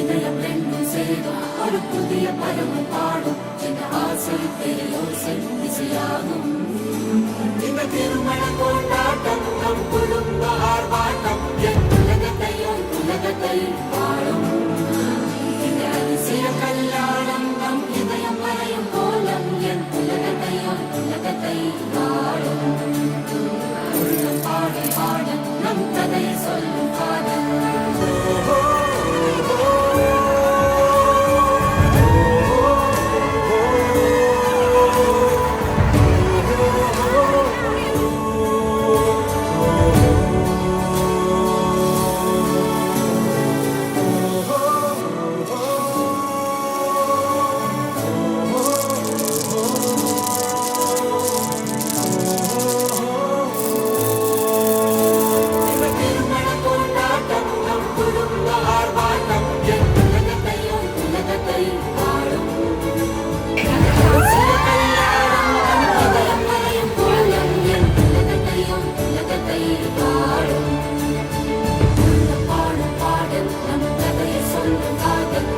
இதயம் ரெண்டும் சேரும் ஒரு புதிய பருவம் பாடும் சின்ன ஆசை பெரியோசை இசையாகும் இந்த திருமண கொண்டாட்டம் நம் குடும்ப ஆர்ப்பாட்டம் என் உலகத்தை வாழும் இந்த அதிசய கல்யாணம் நம் இதயம் வரையும் கோலம் என் உலகத்தை வாழும் பாடல் பாடல் நம் கதையை சொல்லும் பாடல்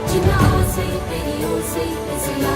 சின்ன ஆசை பெரியோசை இசையா